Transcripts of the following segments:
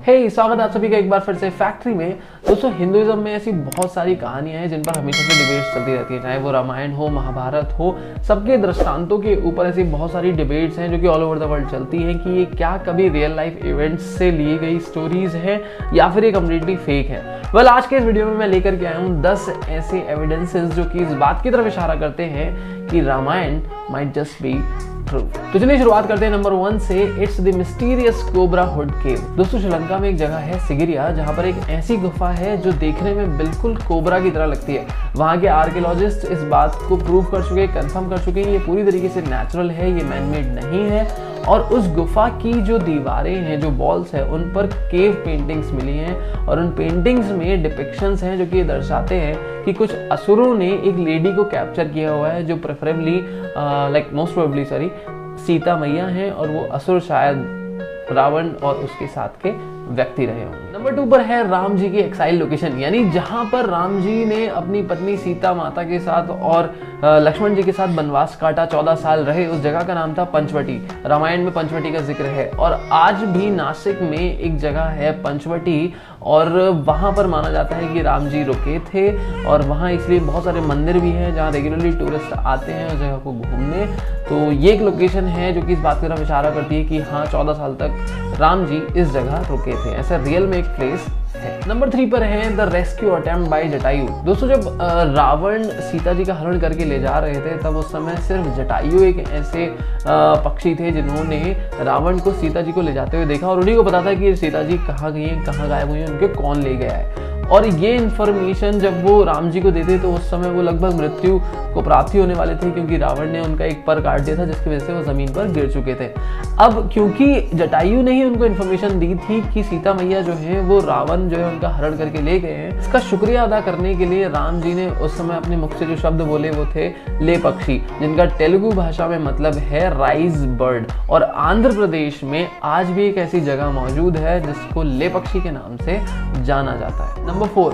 स्वागत है आप सभी का एक बार फिर से फैक्ट्री में। दोस्तों, हिंदुइज्म में ऐसी बहुत सारी कहानियां हैं जिन पर हमेशा से डिबेट्स चलती रहती है, चाहे वो रामायण हो, महाभारत हो। सबके दृष्टांतों के ऊपर ऐसी बहुत सारी डिबेट्स हैं जो कि ऑल ओवर द वर्ल्ड चलती हैं कि ये क्या कभी रियल लाइफ इवेंट्स से ली गई स्टोरीज हैं या फिर ये कम्प्लीटली फेक है। वेल, आज के इस वीडियो में मैं लेकर के आया हूँ 10 ऐसे एविडेंसेस जो कि इस बात की तरफ इशारा करते हैं कि Ramayan might just be true. तो चलिए शुरुआत करते हैं नंबर 1 से। It's the mysterious cobra hood cave. दोस्तों, श्रीलंका में एक जगह है सिगिरिया, जहां पर एक ऐसी गुफा है जो देखने में बिल्कुल कोबरा की तरह लगती है। वहां के आर्कियोलॉजिस्ट इस बात को प्रूव कर चुके, कंफर्म कर चुके हैं ये पूरी तरीके से नेचुरल है, ये मैनमेड नहीं है। और उस गुफा की जो दीवारें हैं, जो वॉल्स है, उन पर केव पेंटिंग्स मिली हैं और उन पेंटिंग्स में डिपिक्शंस हैं जो कि ये दर्शाते हैं कि कुछ असुरों ने एक लेडी को कैप्चर किया हुआ है जो प्रेफरेबली मोस्ट प्रोबेबली सीता मैया हैं, और वो असुर शायद रावण और उसके साथ के व्यक्ति रहे होंगे। नंबर 2 पर है राम जी की एक्साइल लोकेशन, यानी जहां पर राम जी ने अपनी पत्नी सीता माता के साथ और लक्ष्मण जी के साथ वनवास काटा, 14 साल रहे। उस जगह का नाम था पंचवटी। रामायण में पंचवटी का जिक्र है और आज भी नासिक में एक जगह है पंचवटी, और वहां पर माना जाता है कि राम जी रुके थे। और वहां इसलिए बहुत सारे मंदिर भी हैं जहां रेगुलरली टूरिस्ट आते हैं उस जगह को घूमने। तो ये एक लोकेशन है जो कि इस बात की तरफ इशारा करती है कि हाँ, 14 साल तक राम जी इस जगह रुके थे। ऐसा रियल में एक प्लेस है। नंबर 3 पर है the rescue attempt bye Jatayu. दोस्तों, जब रावण सीता जी का हरण करके ले जा रहे थे तब उस समय सिर्फ जटायु एक ऐसे पक्षी थे जिन्होंने रावण को सीता जी को ले जाते हुए देखा, और उन्हीं को पता था कि सीता जी कहाँ गई हैं, कहाँ गायब हुई हैं, उनके कौन ले गया है। और ये इन्फॉर्मेशन जब वो राम जी को देते तो उस समय वो लगभग मृत्यु को प्राप्ति होने वाले थे, क्योंकि रावण ने उनका एक पर काट दिया था जिसकी वजह से वो जमीन पर गिर चुके थे। अब क्योंकि जटायु ने ही उनको इन्फॉर्मेशन दी थी कि सीता मैया जो है वो रावण जो है उनका हरण करके ले गए हैं, इसका शुक्रिया अदा करने के लिए राम जी ने उस समय अपने मुख से जो शब्द बोले वो थे ले पक्षी, जिनका तेलुगु भाषा में मतलब है राइज बर्ड। और आंध्र प्रदेश में आज भी एक ऐसी जगह मौजूद है जिसको ले पक्षी के नाम से जाना जाता है। नंबर 4,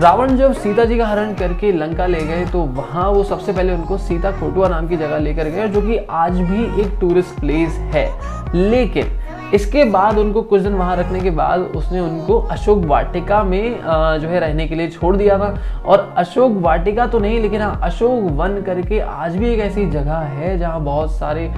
रावण जब सीता जी का हरण करके लंका ले गए तो वहां वो सबसे पहले उनको सीता कोटुआ नाम की जगह लेकर गए, जो कि आज भी एक टूरिस्ट प्लेस है। लेकिन इसके बाद उनको कुछ दिन वहां रखने के बाद उसने उनको अशोक वाटिका में जो है रहने के लिए छोड़ दिया था। और अशोक वाटिका तो नहीं, लेकिन हाँ, अशोक वन करके आज भी एक ऐसी जगह है जहां बहुत सारे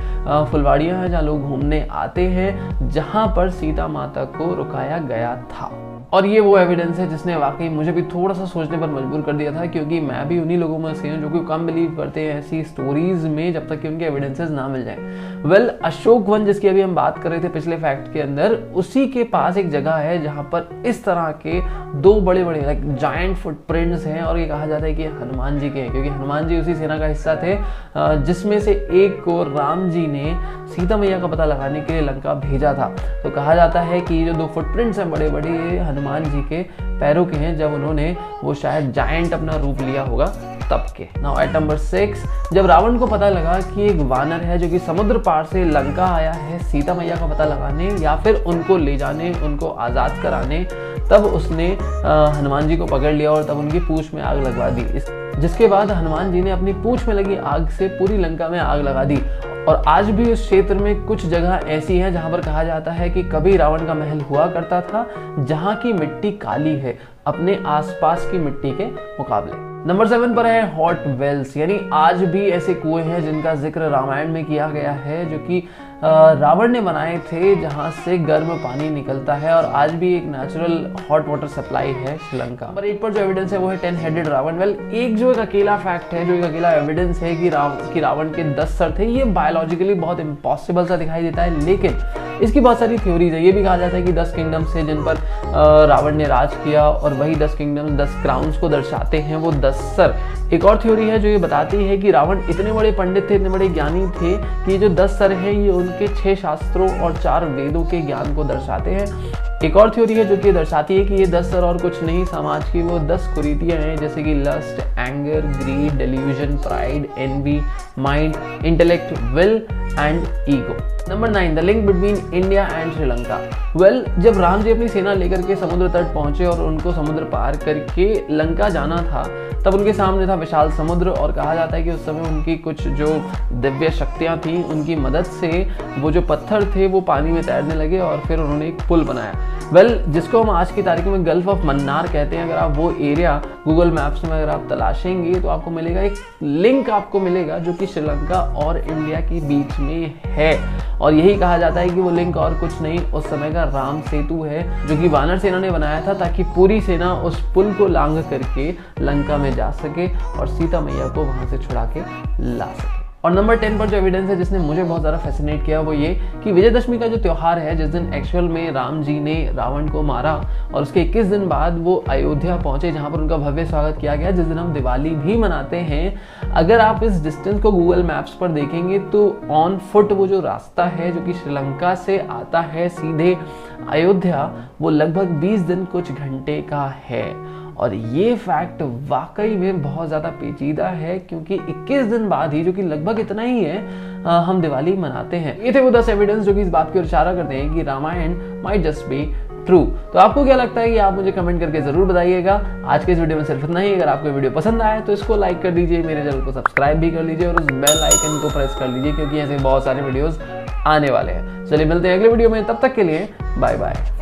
फुलवाड़ियां हैं जहां लोग घूमने आते हैं, जहां पर सीता माता को रुकाया गया था। और ये वो एविडेंस है जिसने वाकई मुझे भी थोड़ा सा सोचने पर मजबूर कर दिया था, क्योंकि मैं भी उन्हीं लोगों में से हूँ जो कि कम बिलीव करते हैं ऐसी स्टोरीज में जब तक कि उनके एविडेंसेस ना मिल जाए। वेल, अशोक वन जिसकी अभी हम बात कर रहे थे पिछले फैक्ट के अंदर, उसी के पास एक जगह है जहां पर इस तरह के 2 बड़े बड़े जायंट फुटप्रिंट्स हैं, और ये कहा जाता है कि हनुमान जी के हैं, क्योंकि हनुमान जी उसी सेना का हिस्सा थे जिसमें से एक को राम जी ने सीता मैया का पता लगाने के लिए लंका भेजा था। तो कहा जाता है कि ये जो 2 फुटप्रिंट्स हैं बड़े बड़े हनुमान जी के पैरों के हैं, जब उन्होंने वो शायद जायंट अपना रूप लिया होगा तब के। नाउ एट नंबर 6, जब रावण को पता लगा कि एक वानर है जो कि समुद्र पार से लंका आया है सीता मैया का पता लगाने या फिर उनको ले जाने, उनको आजाद कराने, तब उसने हनुमान जी को पकड़ लिया और तब उनकी पूंछ में आग लगवा दी। जिसके बाद हनुमान जी ने अपनी पूंछ में लगी आग से पूरी लंका में आग लगा दी। और आज भी उस क्षेत्र में कुछ जगह ऐसी हैं जहां पर कहा जाता है कि कभी रावण का महल हुआ करता था, जहां की मिट्टी काली है अपने आसपास की मिट्टी के मुकाबले। नंबर 7 पर है हॉट वेल्स, यानी आज भी ऐसे कुएं हैं जिनका जिक्र रामायण में किया गया है, जो कि रावण ने बनाए थे, जहां से गर्म पानी निकलता है, और आज भी एक नेचुरल हॉट वाटर सप्लाई है श्रीलंका। नंबर 8 पर जो एविडेंस है वो है 10 हेडेड रावण। वेल, एक जो एक अकेला फैक्ट है, जो एक अकेला एविडेंस है कि रावण के 10 सर थे, ये बायोलॉजिकली बहुत इम्पॉसिबल सा दिखाई देता है, लेकिन इसकी बहुत सारी थ्योरीज है। ये भी कहा जाता है कि 10 किंगडम्स थे जिन पर रावण ने राज किया, और वही 10 किंगडम्स 10 क्राउन्स को दर्शाते हैं वो 10 सर। एक और थ्योरी है जो ये बताती है कि रावण इतने बड़े पंडित थे, इतने बड़े ज्ञानी थे कि ये जो 10 सर हैं ये उनके 6 शास्त्रों और 4 वेदों के ज्ञान को दर्शाते हैं। एक और थ्योरी है जो कि दर्शाती है कि ये 10 सर और कुछ नहीं, समाज की वो 10 कुरीतियां हैं, जैसे कि lust, anger, greed, delusion, pride, envy, mind, intellect, will and ego. Number 9, the link between India and Sri Lanka. Well, जब राम जी अपनी सेना लेकर के समुद्र तट पहुंचे और उनको समुद्र पार करके लंका जाना था, तब उनके सामने था विशाल समुद्र, और कहा जाता है कि उस समय उनकी कुछ जो दिव्य शक्तियां थी, उनकी मदद से वो जो पत्थर थे वो पानी में तैरने लगे और फिर उन्होंने एक पुल बनाया। वेल, जिसको हम आज की तारीख में गल्फ ऑफ मन्नार कहते हैं। अगर आप वो एरिया गूगल मैप्स में अगर आप तलाशेंगे तो आपको मिलेगा एक लिंक, आपको मिलेगा जो कि श्रीलंका और इंडिया के बीच में है, और यही कहा जाता है कि वो लिंक और कुछ नहीं, उस समय का राम सेतु है, जो कि वानर सेना ने बनाया था ताकि पूरी सेना उस पुल को लांघ करके लंका में जा सके और सीता मैया को वहां से छुड़ा के ला सके। और नंबर 10 पर जो एविडेंस है जिसने मुझे बहुत ज़्यादा फैसिनेट किया वो ये कि विजयदशमी का जो त्यौहार है, जिस दिन एक्चुअल में राम जी ने रावण को मारा और उसके 21 दिन बाद वो अयोध्या पहुंचे जहां पर उनका भव्य स्वागत किया गया, जिस दिन हम दिवाली भी मनाते हैं। अगर आप इस डिस्टेंस को गूगल मैप्स पर देखेंगे तो ऑन फुट वो जो रास्ता है जो कि श्रीलंका से आता है सीधे अयोध्या, वो लगभग 20 दिन कुछ घंटे का है। और ये फैक्ट वाकई में बहुत ज़्यादा पेचीदा है, क्योंकि 21 दिन बाद ही, जो कि लगभग इतना ही है, हम दिवाली मनाते हैं। ये थे वो 10 एविडेंस जो कि इस बात की ओर इशारा करते हैं कि Ramayan might just be true. तो आपको क्या लगता है कि आप मुझे कमेंट करके जरूर बताइएगा। आज के इस वीडियो में सिर्फ इतना ही। अगर आपको वीडियो पसंद आया तो इसको लाइक कर दीजिए, मेरे चैनल को सब्सक्राइब भी कर लीजिए और उस बेल आइकन को प्रेस कर लीजिए, क्योंकि ऐसे बहुत सारे वीडियोस आने वाले हैं। चलिए मिलते हैं अगले वीडियो में, तब तक के लिए बाय बाय।